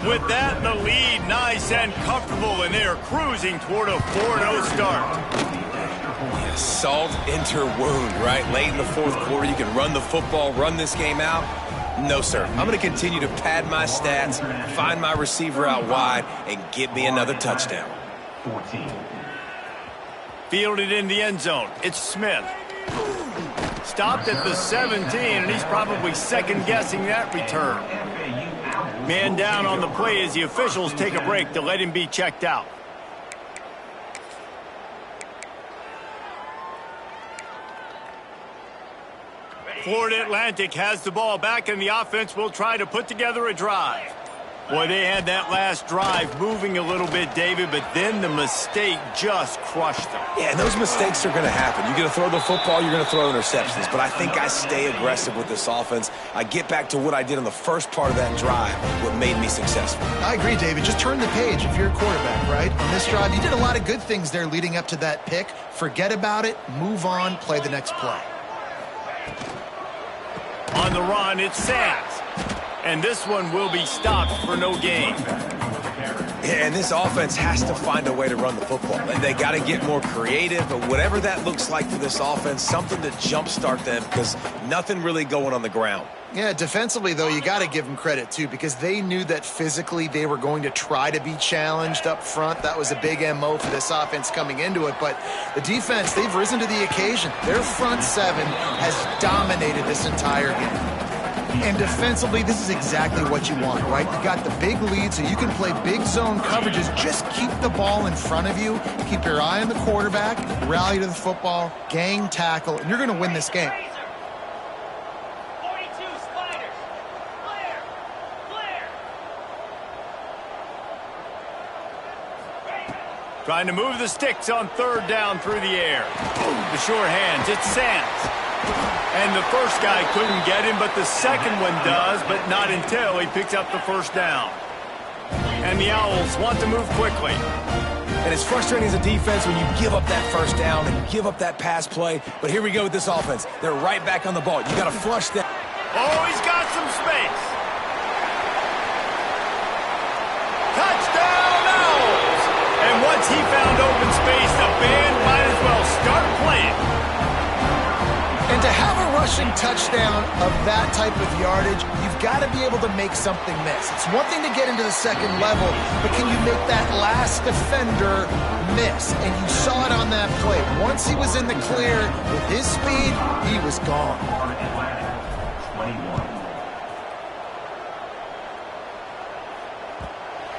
[SPEAKER 1] With that, the lead nice and comfortable, and they're cruising toward a 4-0 start.
[SPEAKER 3] Yeah, salt enter wound, right? Late in the 4th quarter, you can run the football, run this game out. No, sir. I'm going to continue to pad my stats, find my receiver out wide, and get me another touchdown.
[SPEAKER 1] Fielded in the end zone. It's Smith. Stopped at the 17, and he's probably second-guessing that return. Man down on the play as the officials take a break to let him be checked out. Florida Atlantic has the ball back, and the offense will try to put together a drive. Boy, they had that last drive moving a little bit, David, but then the mistake just crushed them.
[SPEAKER 3] Yeah, and those mistakes are going to happen. You're going to throw the football, you're going to throw interceptions, but I think I stay aggressive with this offense. I get back to what I did on the first part of that drive, what made me successful.
[SPEAKER 2] I agree, David. Just turn the page if you're a quarterback, right? On this drive, you did a lot of good things there leading up to that pick. Forget about it, move on, play the next play.
[SPEAKER 1] On the run, it's Sands. And this one will be stopped for no gain.
[SPEAKER 3] Yeah, and this offense has to find a way to run the football. They got to get more creative, but whatever that looks like for this offense, something to jumpstart them because nothing really going on the ground.
[SPEAKER 2] Yeah, defensively, though, you got to give them credit, too, because they knew that physically they were going to try to be challenged up front. That was a big MO for this offense coming into it. But the defense, they've risen to the occasion. Their front seven has dominated this entire game. And defensively, this is exactly what you want, right? You got the big lead, so you can play big zone coverages. Just keep the ball in front of you. Keep your eye on the quarterback, rally to the football, gang tackle, and you're going to win this game.
[SPEAKER 1] Trying to move the sticks on third down through the air. The sure hands, it's Sands. And the first guy couldn't get him, but the second one does, but not until he picks up the first down. And the Owls want to move quickly.
[SPEAKER 3] And it's frustrating as a defense when you give up that first down and you give up that pass play. But here we go with this offense. They're right back on the ball. You got to flush that.
[SPEAKER 1] Oh, he's got some space. Touchdown, Owls! And once he found open space, the band might as well start playing.
[SPEAKER 2] And to have a rushing touchdown of that type of yardage, you've got to be able to make something miss. It's one thing to get into the second level, but can you make that last defender miss? And you saw it on that play. Once he was in the clear with his speed, he was gone.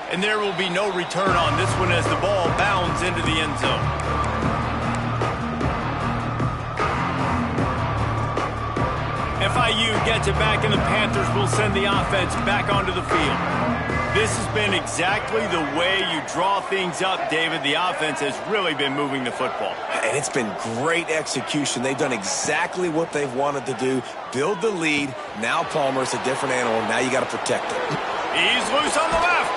[SPEAKER 1] And there will be no return on this one as the ball bounds into the end zone. FIU gets it back, and the Panthers will send the offense back onto the field. This has been exactly the way you draw things up, David. The offense has really been moving the football.
[SPEAKER 3] And it's been great execution. They've done exactly what they've wanted to do. Build the lead. Now Palmer's a different animal. Now you got to protect it.
[SPEAKER 1] He's loose on the left.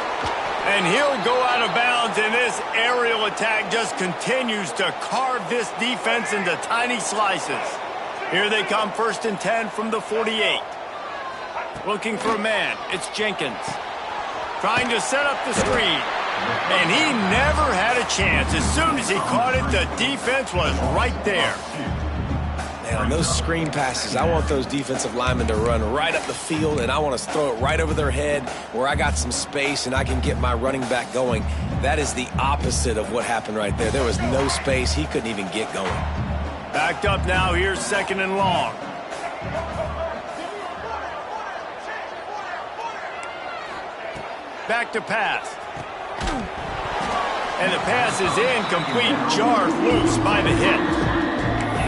[SPEAKER 1] And he'll go out of bounds, and this aerial attack just continues to carve this defense into tiny slices. Here they come, 1st and 10 from the 48. Looking for a man. It's Jenkins. Trying to set up the screen. And he never had a chance. As soon as he caught it, the defense was right there.
[SPEAKER 3] Man, on those screen passes, I want those defensive linemen to run right up the field, and I want to throw it right over their head where I got some space and I can get my running back going. That is the opposite of what happened right there. There was no space. He couldn't even get going.
[SPEAKER 1] Backed up now. Here's 2nd and long. Back to pass. And the pass is incomplete. Jarred loose by the hit.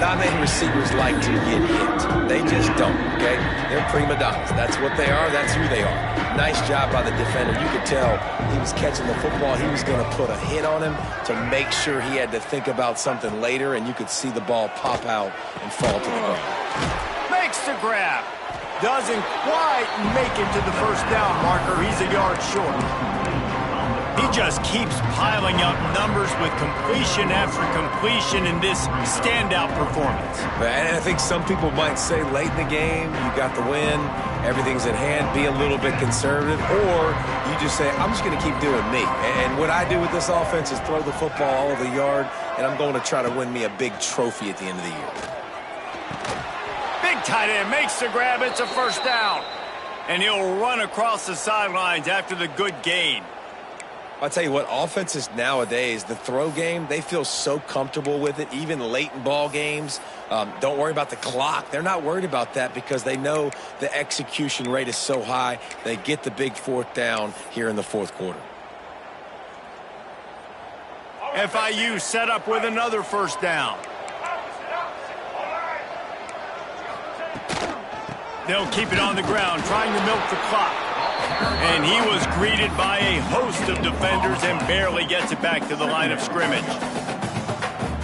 [SPEAKER 3] Not many receivers like to get hit. They just don't, okay? They're prima donnas. That's what they are. That's who they are. Nice job by the defender. You could tell he was catching the football. He was going to put a hit on him to make sure he had to think about something later, and you could see the ball pop out and fall to the ground.
[SPEAKER 1] Makes the grab. Doesn't quite make it to the first down marker. He's a yard short. He just keeps piling up numbers with completion after completion in this standout performance.
[SPEAKER 3] And I think some people might say late in the game, you got the win, everything's at hand, be a little bit conservative, or you just say, I'm just going to keep doing me. And what I do with this offense is throw the football all over the yard, and I'm going to try to win me a big trophy at the end of the year.
[SPEAKER 1] Big tight end makes the grab. It's a first down. And he'll run across the sidelines after the good gain.
[SPEAKER 3] I'll tell you what, offenses nowadays, the throw game, they feel so comfortable with it, even late in ball games. Don't worry about the clock. They're not worried about that because they know the execution rate is so high. They get the big 4th down here in the 4th quarter.
[SPEAKER 1] FIU set up with another first down. They'll keep it on the ground, trying to milk the clock. And he was greeted by a host of defenders and barely gets it back to the line of scrimmage.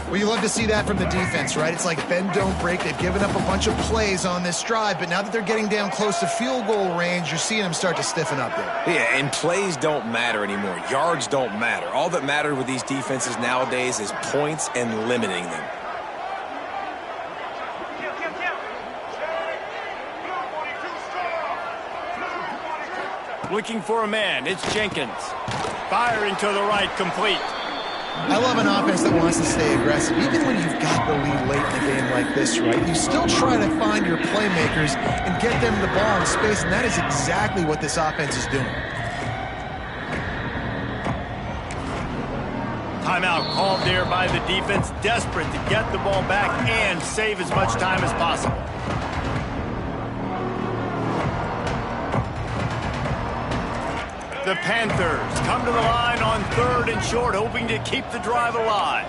[SPEAKER 2] Well, you love to see that from the defense, right? It's like bend, don't break. They've given up a bunch of plays on this drive, but now that they're getting down close to field goal range, you're seeing them start to stiffen up there.
[SPEAKER 3] Yeah, and plays don't matter anymore. Yards don't matter. All that matters with these defenses nowadays is points and limiting them.
[SPEAKER 1] Looking for a man. It's Jenkins. Firing to the right, complete.
[SPEAKER 2] I love an offense that wants to stay aggressive. Even when you've got the lead late in a game like this, right, you still try to find your playmakers and get them the ball in space, and that is exactly what this offense is doing.
[SPEAKER 1] Timeout called there by the defense, desperate to get the ball back and save as much time as possible. The Panthers come to the line on 3rd and short, hoping to keep the drive alive.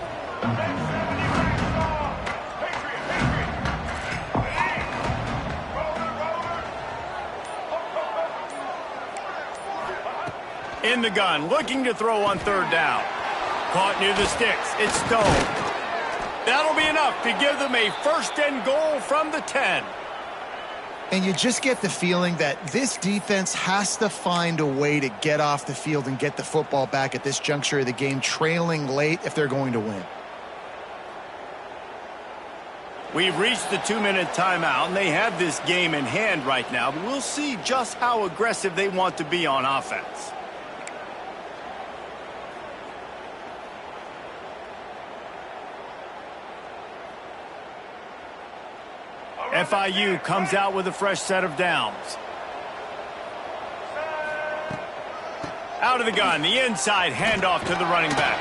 [SPEAKER 1] In the gun, looking to throw on 3rd down. Caught near the sticks. It's Stone. That'll be enough to give them a 1st and goal from the 10.
[SPEAKER 2] And you just get the feeling that this defense has to find a way to get off the field and get the football back at this juncture of the game, trailing late if they're going to win.
[SPEAKER 1] We've reached the 2-minute timeout, and they have this game in hand right now, but we'll see just how aggressive they want to be on offense. FIU comes out with a fresh set of downs. Out of the gun, the inside handoff to the running back.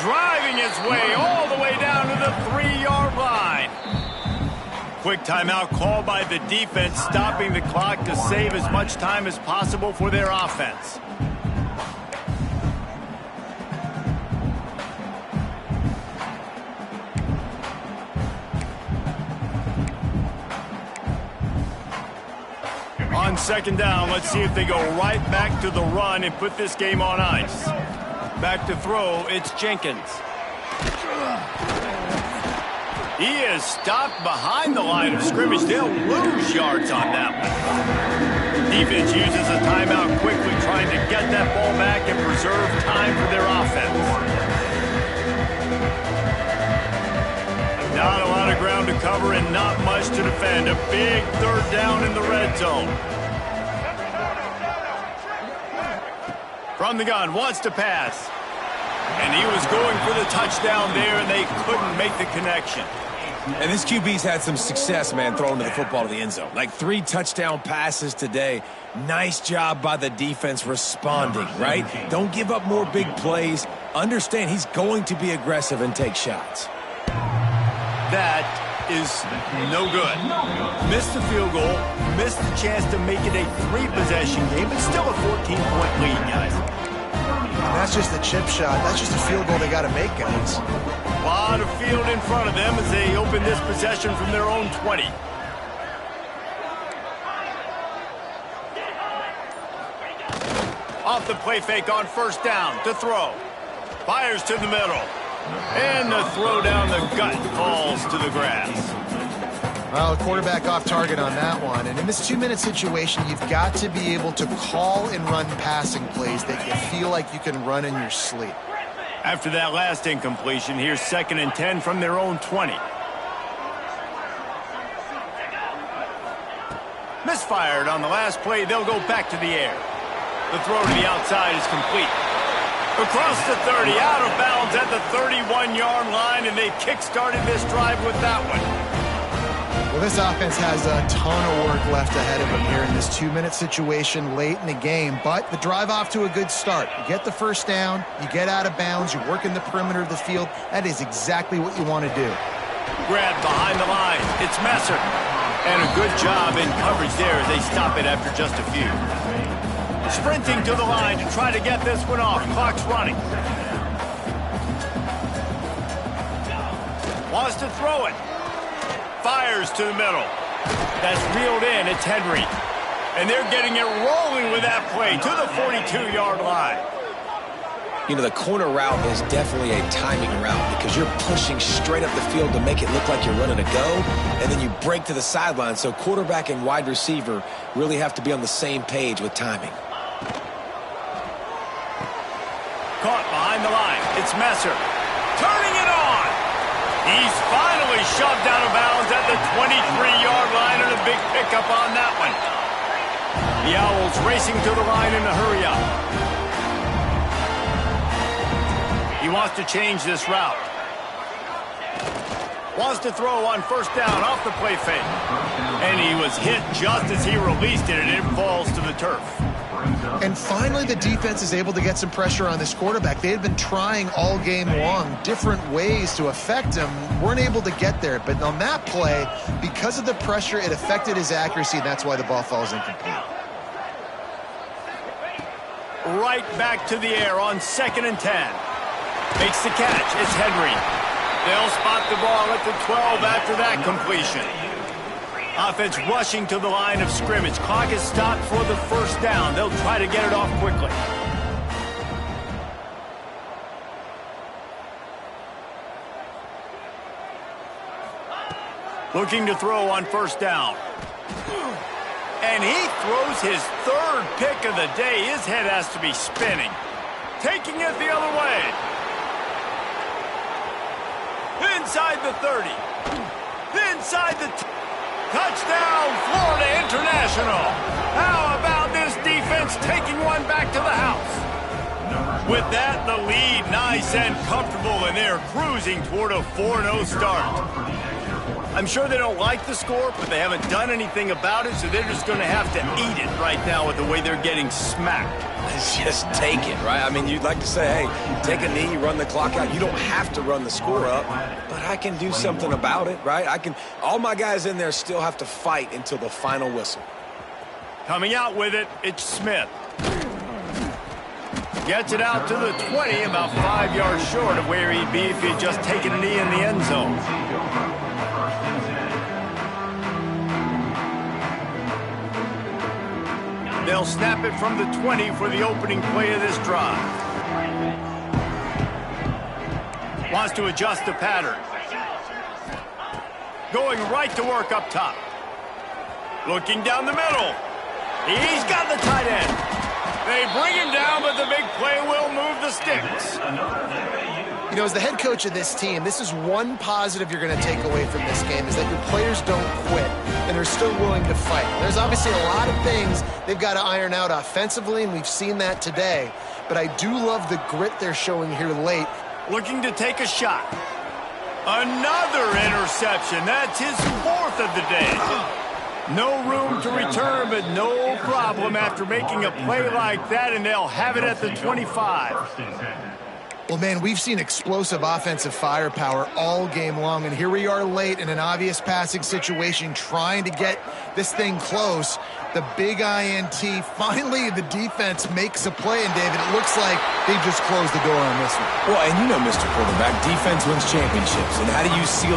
[SPEAKER 1] Driving his way all the way down to the 3-yard line. Quick timeout called by the defense, stopping the clock to save as much time as possible for their offense. On 2nd down, let's see if they go right back to the run and put this game on ice. Back to throw, it's Jenkins. He is stopped behind the line of scrimmage. They'll lose yards on that one. Defense uses a timeout quickly, trying to get that ball back and preserve time for their offense. Not a lot of ground to cover and not much to defend. A big 3rd down in the red zone. From the gun, wants to pass. And he was going for the touchdown there, and they couldn't make the connection.
[SPEAKER 3] And this QB's had some success, man, throwing the football to the end zone. Like 3 touchdown passes today. Nice job by the defense responding, right? Don't give up more big plays. Understand he's going to be aggressive and take shots.
[SPEAKER 1] That is no good. Missed the field goal, missed the chance to make it a 3-possession game, but still a 14-point lead, guys.
[SPEAKER 2] And that's just a chip shot. That's just a field goal they got to make, guys.
[SPEAKER 1] A lot of field in front of them as they open this possession from their own 20. Off the play fake on 1st down to throw. Fires to the middle. And the throw down the gut falls to the grass.
[SPEAKER 2] Well, the quarterback off target on that one. And in this 2-minute situation, you've got to be able to call and run passing plays that you feel like you can run in your sleep.
[SPEAKER 1] After that last incompletion, here's 2nd and 10 from their own 20. Misfired on the last play. They'll go back to the air. The throw to the outside is complete. Across the 30, out of bounds at the 31-yard line, and they kick-started this drive with that one.
[SPEAKER 2] Well, this offense has a ton of work left ahead of them here in this 2-minute situation late in the game, but the drive off to a good start. You get the 1st down, you get out of bounds, you work in the perimeter of the field. That is exactly what you want to do.
[SPEAKER 1] Grab behind the line. It's Messer. And a good job in coverage there as they stop it after just a few. Sprinting to the line to try to get this one off. Clock's running. Wants to throw it. Fires to the middle. That's reeled in. It's Henry. And they're getting it rolling with that play to the 42-yard line.
[SPEAKER 3] You know, the corner route is definitely a timing route because you're pushing straight up the field to make it look like you're running a go, and then you break to the sideline. So quarterback and wide receiver really have to be on the same page with timing.
[SPEAKER 1] Caught behind the line. It's Messer. Turning it on. He's finally shoved out of bounds at the 23-yard line, and a big pickup on that one. The Owls racing to the line in a hurry up. He wants to change this route. Wants to throw on first down off the play fake. And he was hit just as he released it, and it falls to the turf.
[SPEAKER 2] And finally, the defense is able to get some pressure on this quarterback. They had been trying all game long different ways to affect him. Weren't able to get there. But on that play, because of the pressure, it affected his accuracy, and that's why the ball falls incomplete.
[SPEAKER 1] Right back to the air on 2nd and 10. Makes the catch. It's Henry. They'll spot the ball at the 12 after that completion. Offense rushing to the line of scrimmage. Clock is stopped for the first down. They'll try to get it off quickly. Looking to throw on first down. And he throws his 3rd pick of the day. His head has to be spinning. Taking it the other way. Inside the 30. Inside the... Touchdown, Florida International. How about this defense taking one back to the house? With that, the lead nice and comfortable, and they're cruising toward a 4-0 start. I'm sure they don't like the score, but they haven't done anything about it, so they're just going to have to eat it right now with the way they're getting smacked.
[SPEAKER 3] Just take it, right? I mean, you'd like to say, hey, take a knee, run the clock out. You don't have to run the score up, but I can do something about it, right? All my guys in there still have to fight until the final whistle.
[SPEAKER 1] Coming out with it, it's Smith. Gets it out to the 20, about 5 yards short of where he'd be if he'd just taken a knee in the end zone. They'll snap it from the 20 for the opening play of this drive. Wants to adjust the pattern. Going right to work up top. Looking down the middle. He's got the tight end. They bring him down, but the big play will move the sticks.
[SPEAKER 2] You know, as the head coach of this team, this is one positive you're going to take away from this game, is that your players don't quit, and they're still willing to fight. There's obviously a lot of things they've got to iron out offensively, and we've seen that today. But I do love the grit they're showing here late.
[SPEAKER 1] Looking to take a shot. Another interception. That's his 4th of the day. No room to return, but no problem after making a play like that, and they'll have it at the 25.
[SPEAKER 2] Well, man, we've seen explosive offensive firepower all game long, and here we are late in an obvious passing situation trying to get this thing close. The big INT, finally the defense makes a play, and David, it looks like they just closed the door on this one.
[SPEAKER 3] Well, and you know, Mr. Quarterback, defense wins championships, and how do you seal